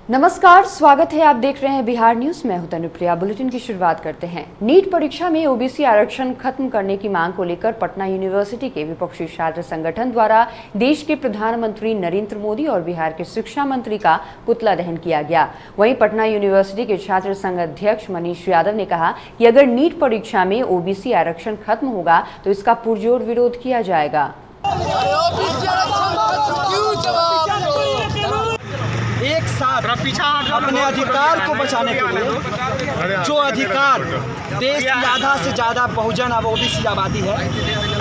नमस्कार, स्वागत है। आप देख रहे हैं बिहार न्यूज। मैं हूं तनुप्रिया। बुलेटिन की शुरुआत करते हैं। नीट परीक्षा में ओबीसी आरक्षण खत्म करने की मांग को लेकर पटना यूनिवर्सिटी के विपक्षी छात्र संगठन द्वारा देश के प्रधानमंत्री नरेंद्र मोदी और बिहार के शिक्षा मंत्री का पुतला दहन किया गया। वहीं पटना यूनिवर्सिटी के छात्र संघ अध्यक्ष मनीष यादव ने कहा कि अगर नीट परीक्षा में ओबीसी आरक्षण खत्म होगा तो इसका पुरजोर विरोध किया जाएगा। एक साथ अपने अधिकार को बचाने के लिए जो अधिकार देश की आधा से ज़्यादा बहुजन अब ओबीसी आबादी है,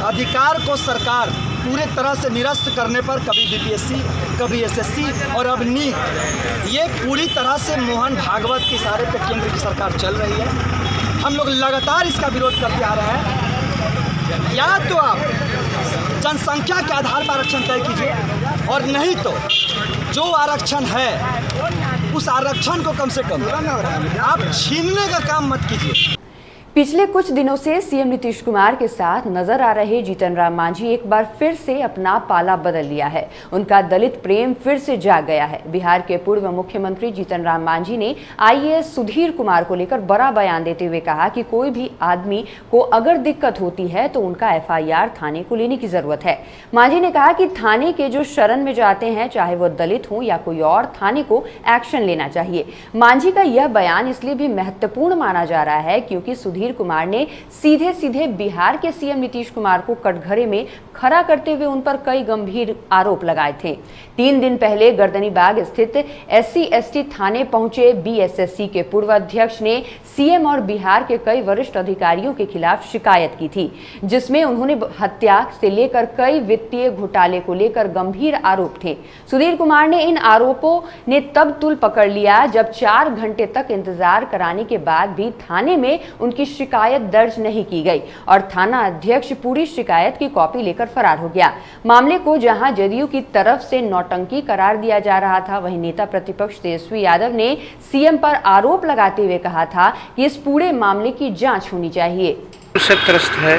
अधिकार को सरकार पूरे तरह से निरस्त करने पर कभी बीपीएससी, कभी एसएससी और अब नीट, ये पूरी तरह से मोहन भागवत के इशारे पे केंद्र की सरकार चल रही है। हम लोग लगातार इसका विरोध करते आ रहे हैं। या तो आप जनसंख्या के आधार पर आरक्षण तय कीजिए और नहीं तो जो आरक्षण है उस आरक्षण को कम से कम आप छीनने का काम मत कीजिए। पिछले कुछ दिनों से सीएम नीतीश कुमार के साथ नजर आ रहे जीतन राम मांझी एक बार फिर से अपना पाला बदल लिया है। उनका दलित प्रेम फिर से जाग गया है। बिहार के पूर्व मुख्यमंत्री जीतन राम मांझी ने आईएएस सुधीर कुमार को लेकर बड़ा बयान देते हुए कहा कि कोई भी आदमी को अगर दिक्कत होती है तो उनका एफआईआर थाने को लेने की जरूरत है। मांझी ने कहा कि थाने के जो शरण में जाते हैं, चाहे वो दलित हो या कोई और, थाने को एक्शन लेना चाहिए। मांझी का यह बयान इसलिए भी महत्वपूर्ण माना जा रहा है क्योंकि सुधीर कुमार ने सीधे सीधे बिहार के सीएम नीतीश कुमार को कटघरे में खड़ा करते हुए उन पर कई गंभीर आरोप लगाए थे। 3 दिन पहले गर्दनीबाग स्थित SC/ST थाने पहुंचे बीएसएससी के पूर्व अध्यक्ष ने सीएम और बिहार के कई वरिष्ठ अधिकारियों के खिलाफ शिकायत की थी, जिसमें उन्होंने हत्या से लेकर कई वित्तीय घोटाले को लेकर गंभीर आरोप थे। सुधीर कुमार ने इन आरोपों ने तब तुल पकड़ लिया जब 4 घंटे तक इंतजार कराने के बाद भी थाने में उनकी शिकायत दर्ज नहीं की गई और थाना अध्यक्ष पूरी शिकायत की कॉपी लेकर फरार हो गया। मामले को जहां जदयू की तरफ से नौटंकी करार दिया जा रहा था, वहीं नेता प्रतिपक्ष तेजस्वी यादव ने सीएम पर आरोप लगाते हुए कहा था कि इस पूरे मामले की जांच होनी चाहिए। से त्रस्त है,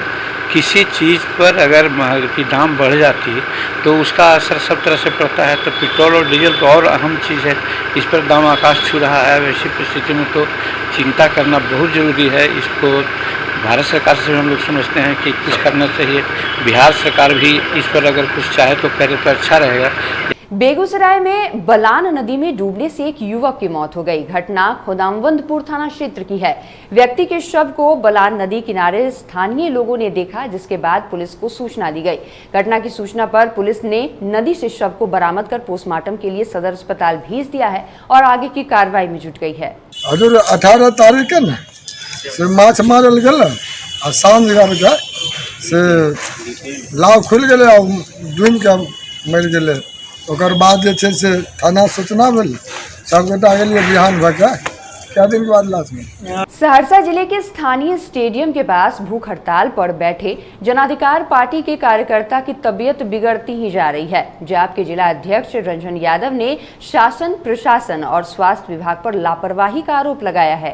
किसी चीज़ पर अगर की दाम बढ़ जाती है तो उसका असर सब तरह से पड़ता है। तो पेट्रोल और डीजल तो और अहम चीज़ है, इस पर दाम आकाश छू रहा है। वैसी परिस्थिति में तो चिंता करना बहुत ज़रूरी है। इसको भारत सरकार से हम लोग समझते हैं कि कुछ करना चाहिए। बिहार सरकार भी इस पर अगर कुछ चाहे तो करे तो अच्छा रहेगा। बेगूसराय में बलान नदी में डूबने से एक युवक की मौत हो गई। घटना खुदावंदपुर थाना क्षेत्र की है। व्यक्ति के शव को बलान नदी किनारे स्थानीय लोगों ने देखा, जिसके बाद पुलिस को सूचना दी गई। घटना की सूचना पर पुलिस ने नदी से शव को बरामद कर पोस्टमार्टम के लिए सदर अस्पताल भेज दिया है और आगे की कार्रवाई में जुट गई है। 18 तारीख के ना से माछ मारल गेल आ सांझ के से लाव खुल गेलै आ डूबि के मरि गेलै। ओकर बाद जे छै से थाना सूचना भेल, सबगोटा गेलिए बिहान भऽ के क्या दिन के बाद लाश में। सहरसा जिले के स्थानीय स्टेडियम के पास भूख हड़ताल पर बैठे जनाधिकार पार्टी के कार्यकर्ता की तबीयत बिगड़ती ही जा रही है। जाप के जिला अध्यक्ष रंजन यादव ने शासन, प्रशासन और स्वास्थ्य विभाग पर लापरवाही का आरोप लगाया है।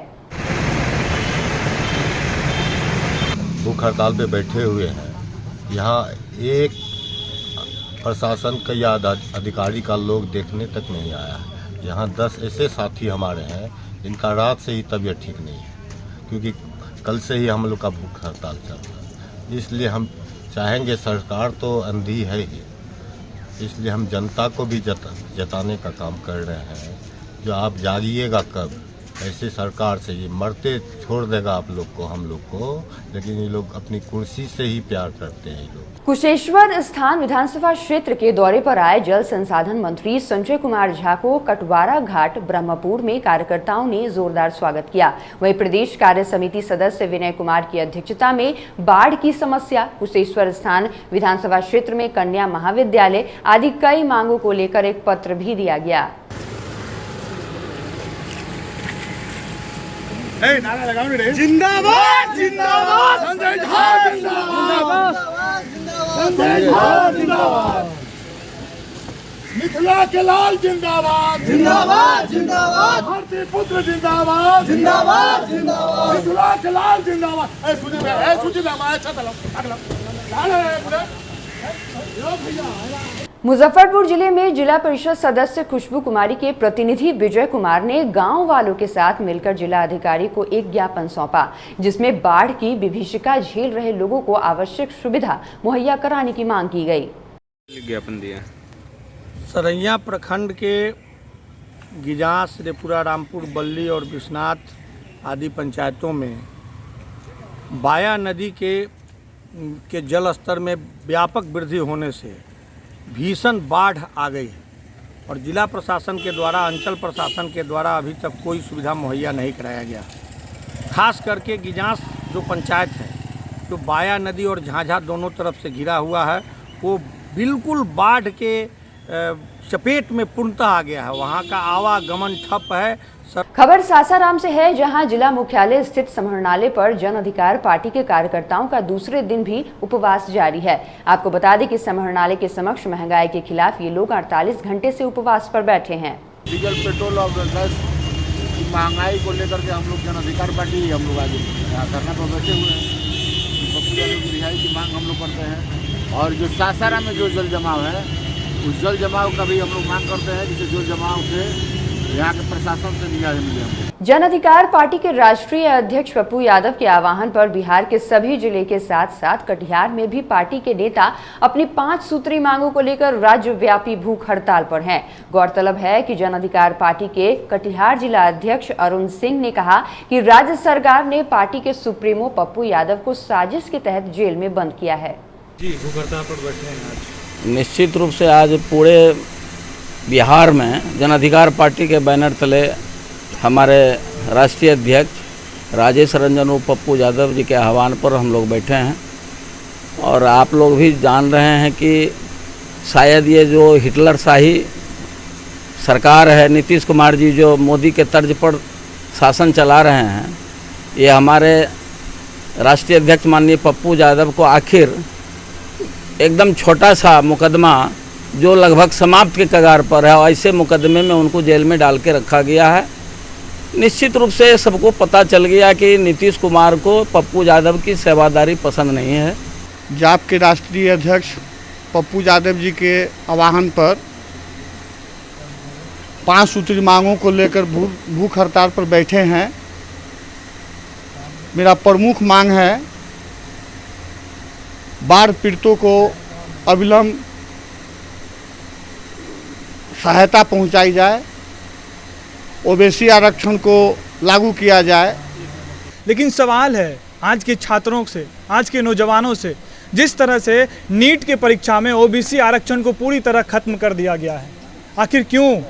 भूख हड़ताल पे बैठे हुए हैं। यहाँ एक प्रशासन का या अधिकारी का लोग देखने तक नहीं आया है। यहाँ 10 ऐसे साथी हमारे हैं जिनका रात से ही तबीयत ठीक नहीं है, क्योंकि कल से ही हम लोग का भूख हड़ताल चल रहा है। इसलिए हम चाहेंगे, सरकार तो अंधी है ही, इसलिए हम जनता को भी जताने का काम कर रहे हैं। जो आप जागिएगा कब, ऐसे सरकार से ये मरते छोड़ देगा आप लोग को, हम लोग को, लेकिन ये लोग अपनी कुर्सी से ही प्यार करते हैं। लोग कुशेश्वर स्थान विधानसभा क्षेत्र के दौरे पर आए जल संसाधन मंत्री संजय कुमार झा को कटवारा घाट ब्रह्मपुर में कार्यकर्ताओं ने जोरदार स्वागत किया। वहीं प्रदेश कार्य समिति सदस्य विनय कुमार की अध्यक्षता में बाढ़ की समस्या, कुशेश्वर स्थान विधानसभा क्षेत्र में कन्या महाविद्यालय आदि कई मांगों को लेकर एक पत्र भी दिया गया। जिंदाबाद जिंदाबाद संजय झा जिंदाबाद, संजय झा जिंदाबाद, मिथिला के लाल जिंदाबाद जिंदाबाद जिंदाबाद, भारती पुत्र जिंदाबाद जिंदाबाद जिंदाबाद, मिथिला के लाल जिंदाबाद। मुजफ्फरपुर जिले में जिला परिषद सदस्य खुशबू कुमारी के प्रतिनिधि विजय कुमार ने गांव वालों के साथ मिलकर जिला अधिकारी को एक ज्ञापन सौंपा, जिसमें बाढ़ की विभीषिका झेल रहे लोगों को आवश्यक सुविधा मुहैया कराने की मांग की गई। ज्ञापन दिया सरैया प्रखंड के गिजास, रेपुरा, रामपुर, बल्ली और विश्वनाथ आदि पंचायतों में बाया नदी के जल स्तर में व्यापक वृद्धि होने से भीषण बाढ़ आ गई है और जिला प्रशासन के द्वारा, अंचल प्रशासन के द्वारा अभी तक कोई सुविधा मुहैया नहीं कराया गया। खास करके गिजास जो पंचायत है, जो बाया नदी और झाझा दोनों तरफ से घिरा हुआ है, वो बिल्कुल बाढ़ के चपेट में पूर्णतः आ गया है। वहाँ का आवागमन ठप है। खबर सासाराम से है, जहां जिला मुख्यालय स्थित समाहरणालय पर जन अधिकार पार्टी के कार्यकर्ताओं का दूसरे दिन भी उपवास जारी है। आपको बता दें कि समाहरणालय के समक्ष महंगाई के खिलाफ ये लोग 48 घंटे से उपवास पर बैठे हैं। डीजल, पेट्रोल और गैस की महंगाई को लेकर के हम लोग जन अधिकार पार्टी हम लोग आज धरना पर बैठे हुए हैं। पप्पू यादव की रिहाई की मांग हम लोग करते हैं और जो सासाराम में जो जल जमाव है, उस जल जमाव का भी हम लोग मांग करते हैं, जिसे जल जमाव से यहाँ के प्रशासन से न्याय मिले। जन अधिकार पार्टी के राष्ट्रीय अध्यक्ष पप्पू यादव के आह्वान पर बिहार के सभी जिले के साथ साथ कटिहार में भी पार्टी के नेता अपनी 5 सूत्री मांगों को लेकर राज्यव्यापी भूख हड़ताल पर हैं। गौरतलब है कि जन अधिकार पार्टी के कटिहार जिला अध्यक्ष अरुण सिंह ने कहा कि राज्य सरकार ने पार्टी के सुप्रीमो पप्पू यादव को साजिश के तहत जेल में बंद किया है। जी, भूख हड़ताल पर बैठे हैं आज। निश्चित रूप से आज पूरे बिहार में जन अधिकार पार्टी के बैनर तले हमारे राष्ट्रीय अध्यक्ष राजेश रंजन और पप्पू यादव जी के आह्वान पर हम लोग बैठे हैं और आप लोग भी जान रहे हैं कि शायद ये जो हिटलर शाही सरकार है, नीतीश कुमार जी जो मोदी के तर्ज पर शासन चला रहे हैं, ये हमारे राष्ट्रीय अध्यक्ष माननीय पप्पू यादव को आखिर एकदम छोटा सा मुकदमा जो लगभग समाप्त के कगार पर है, ऐसे मुकदमे में उनको जेल में डाल के रखा गया है। निश्चित रूप से सबको पता चल गया कि नीतीश कुमार को पप्पू यादव की सेवादारी पसंद नहीं है। जाप के राष्ट्रीय अध्यक्ष पप्पू यादव जी के आह्वान पर 5 सूत्री मांगों को लेकर भूख हड़ताल पर बैठे हैं। मेरा प्रमुख मांग है, बाढ़ पीड़ितों को अविलंब सहायता पहुंचाई जाए, ओबीसी आरक्षण को लागू किया जाए। लेकिन सवाल है आज के छात्रों से, आज के नौजवानों से, जिस तरह से नीट के परीक्षा में ओबीसी आरक्षण को पूरी तरह खत्म कर दिया गया है, आखिर क्यों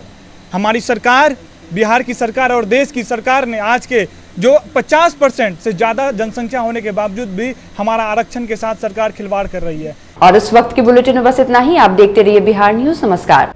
हमारी सरकार, बिहार की सरकार और देश की सरकार ने आज के जो 50% से ज़्यादा जनसंख्या होने के बावजूद भी हमारा आरक्षण के साथ सरकार खिलवाड़ कर रही है। और इस वक्त के बुलेटिन में बस इतना ही। आप देखते रहिए बिहार न्यूज़। नमस्कार।